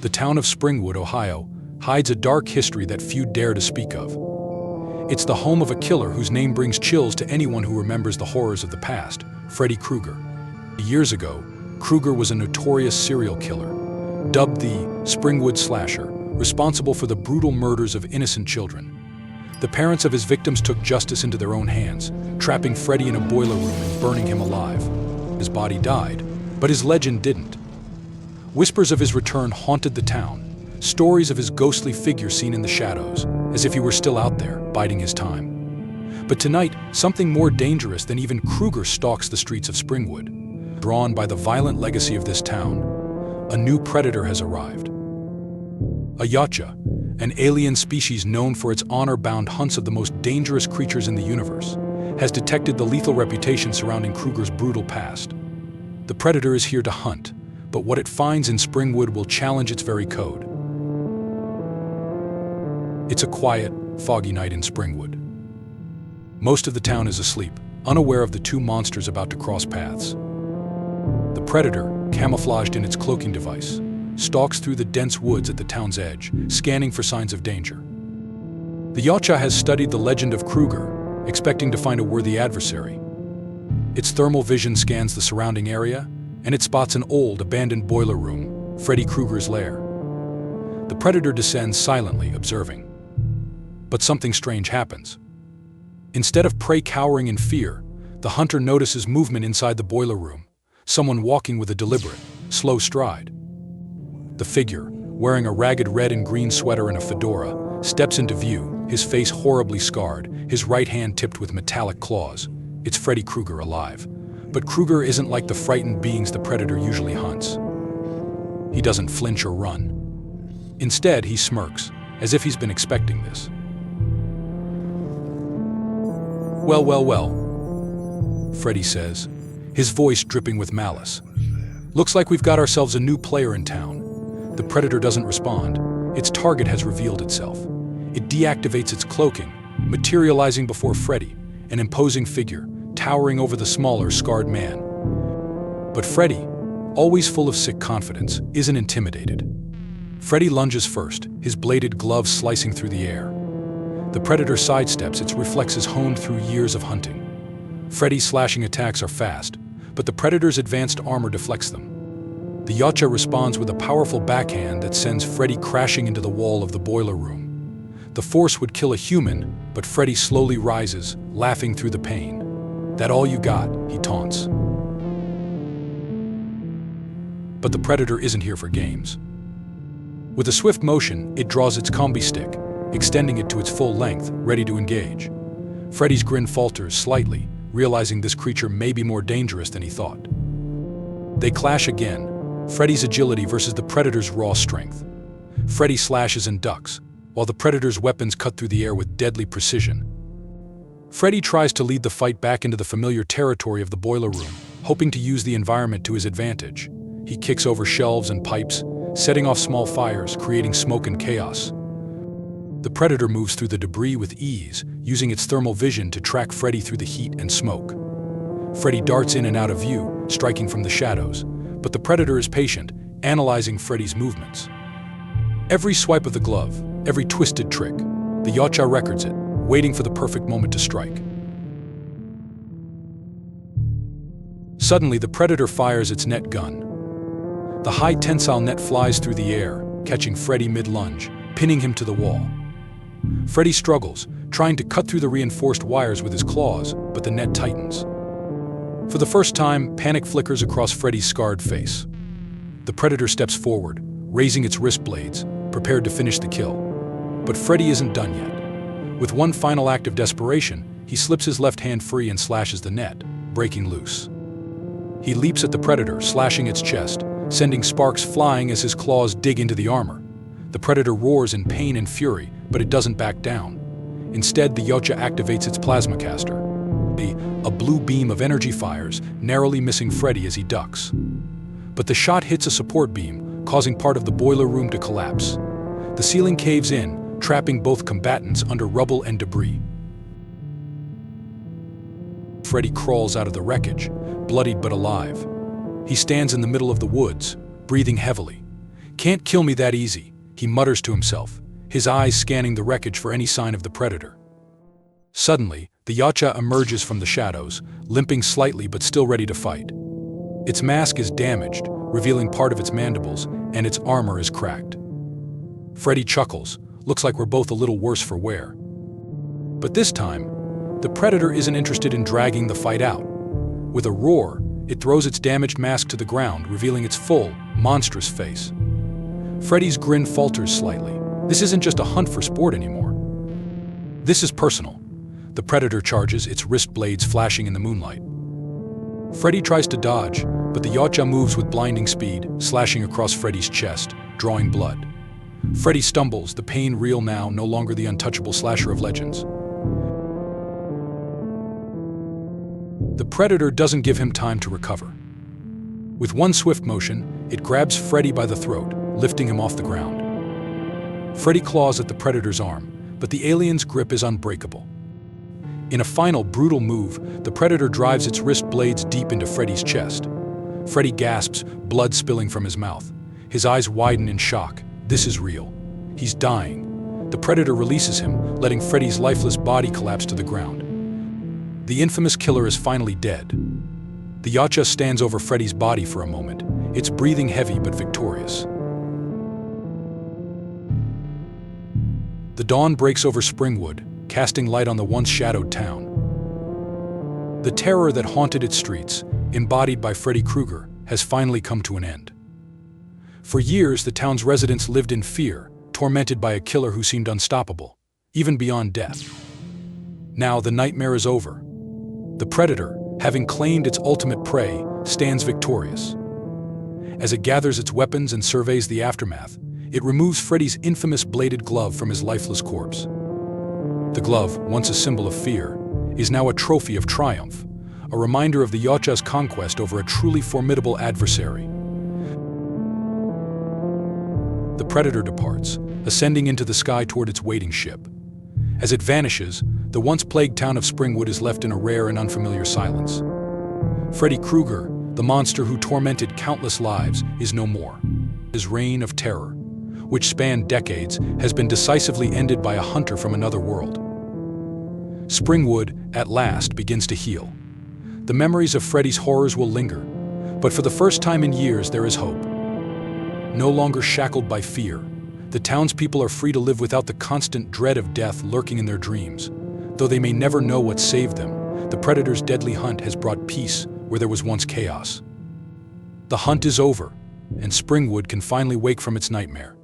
the town of Springwood, Ohio, hides a dark history that few dare to speak of. It's the home of a killer whose name brings chills to anyone who remembers the horrors of the past, Freddy Krueger. Years ago, Krueger was a notorious serial killer, dubbed the Springwood Slasher, responsible for the brutal murders of innocent children. The parents of his victims took justice into their own hands, trapping Freddy in a boiler room and burning him alive. His body died, but his legend didn't. Whispers of his return haunted the town, stories of his ghostly figure seen in the shadows, as if he were still out there, biding his time. But tonight, something more dangerous than even Krueger stalks the streets of Springwood. Drawn by the violent legacy of this town, a new predator has arrived. A Yautja, an alien species known for its honor-bound hunts of the most dangerous creatures in the universe, has detected the lethal reputation surrounding Krueger's brutal past. The predator is here to hunt, but what it finds in Springwood will challenge its very code. It's a quiet, foggy night in Springwood. Most of the town is asleep, unaware of the two monsters about to cross paths. The predator, camouflaged in its cloaking device, stalks through the dense woods at the town's edge, scanning for signs of danger. The Yautja has studied the legend of Krueger, expecting to find a worthy adversary. Its thermal vision scans the surrounding area, and it spots an old, abandoned boiler room, Freddy Krueger's lair. The predator descends silently, observing. But something strange happens. Instead of prey cowering in fear, the hunter notices movement inside the boiler room, someone walking with a deliberate, slow stride. The figure, wearing a ragged red and green sweater and a fedora, steps into view, his face horribly scarred, his right hand tipped with metallic claws. It's Freddy Krueger alive. But Krueger isn't like the frightened beings the predator usually hunts. He doesn't flinch or run. Instead, he smirks, as if he's been expecting this. Well, Freddy says, his voice dripping with malice. Looks like we've got ourselves a new player in town. The predator doesn't respond. Its target has revealed itself. It deactivates its cloaking, materializing before Freddy, an imposing figure, towering over the smaller, scarred man. But Freddy, always full of sick confidence, isn't intimidated. Freddy lunges first, his bladed gloves slicing through the air. The predator sidesteps, its reflexes honed through years of hunting. Freddy's slashing attacks are fast, but the predator's advanced armor deflects them. The Yautja responds with a powerful backhand that sends Freddy crashing into the wall of the boiler room. The force would kill a human, but Freddy slowly rises, laughing through the pain. "That all you got?" he taunts. But the predator isn't here for games. With a swift motion, it draws its combi stick, extending it to its full length, ready to engage. Freddy's grin falters slightly, realizing this creature may be more dangerous than he thought. They clash again, Freddy's agility versus the predator's raw strength. Freddy slashes and ducks, while the predator's weapons cut through the air with deadly precision. Freddy tries to lead the fight back into the familiar territory of the boiler room, hoping to use the environment to his advantage. He kicks over shelves and pipes, setting off small fires, creating smoke and chaos. The predator moves through the debris with ease, using its thermal vision to track Freddy through the heat and smoke. Freddy darts in and out of view, striking from the shadows, but the predator is patient, analyzing Freddy's movements. Every swipe of the glove, every twisted trick, the Yautja records it, waiting for the perfect moment to strike. Suddenly, the predator fires its net gun. The high tensile net flies through the air, catching Freddy mid-lunge, pinning him to the wall. Freddy struggles, trying to cut through the reinforced wires with his claws, but the net tightens. For the first time, panic flickers across Freddy's scarred face. The predator steps forward, raising its wrist blades, prepared to finish the kill. But Freddy isn't done yet. With one final act of desperation, he slips his left hand free and slashes the net, breaking loose. He leaps at the predator, slashing its chest, sending sparks flying as his claws dig into the armor. The predator roars in pain and fury, but it doesn't back down. Instead, the Yautja activates its plasma caster. A blue beam of energy fires, narrowly missing Freddy as he ducks. But the shot hits a support beam, causing part of the boiler room to collapse. The ceiling caves in, trapping both combatants under rubble and debris. Freddy crawls out of the wreckage, bloodied but alive. He stands in the middle of the woods, breathing heavily. Can't kill me that easy, he mutters to himself, his eyes scanning the wreckage for any sign of the predator. Suddenly, the Yautja emerges from the shadows, limping slightly but still ready to fight. Its mask is damaged, revealing part of its mandibles, and its armor is cracked. Freddy chuckles. Looks like we're both a little worse for wear. But this time, the predator isn't interested in dragging the fight out. With a roar, it throws its damaged mask to the ground, revealing its full, monstrous face. Freddy's grin falters slightly. This isn't just a hunt for sport anymore. This is personal. The predator charges, its wrist blades flashing in the moonlight. Freddy tries to dodge, but the Yautja moves with blinding speed, slashing across Freddy's chest, drawing blood. Freddy stumbles, the pain real now, no longer the untouchable slasher of legends. The predator doesn't give him time to recover. With one swift motion, it grabs Freddy by the throat, lifting him off the ground. Freddy claws at the predator's arm, but the alien's grip is unbreakable. In a final brutal move, the predator drives its wrist blades deep into Freddy's chest. Freddy gasps, blood spilling from his mouth. His eyes widen in shock. This is real. He's dying. The predator releases him, letting Freddy's lifeless body collapse to the ground. The infamous killer is finally dead. The Yautja stands over Freddy's body for a moment, its breathing heavy but victorious. The dawn breaks over Springwood, casting light on the once shadowed town. The terror that haunted its streets, embodied by Freddy Krueger, has finally come to an end. For years, the town's residents lived in fear, tormented by a killer who seemed unstoppable, even beyond death. Now the nightmare is over. The predator, having claimed its ultimate prey, stands victorious. As it gathers its weapons and surveys the aftermath, it removes Freddy's infamous bladed glove from his lifeless corpse. The glove, once a symbol of fear, is now a trophy of triumph, a reminder of the Yautja's conquest over a truly formidable adversary. The predator departs, ascending into the sky toward its waiting ship. As it vanishes, the once plagued town of Springwood is left in a rare and unfamiliar silence. Freddy Krueger, the monster who tormented countless lives, is no more. His reign of terror, which spanned decades, has been decisively ended by a hunter from another world. Springwood, at last, begins to heal. The memories of Freddy's horrors will linger, but for the first time in years there is hope. No longer shackled by fear, the townspeople are free to live without the constant dread of death lurking in their dreams. Though they may never know what saved them, the predator's deadly hunt has brought peace where there was once chaos. The hunt is over, and Springwood can finally wake from its nightmare.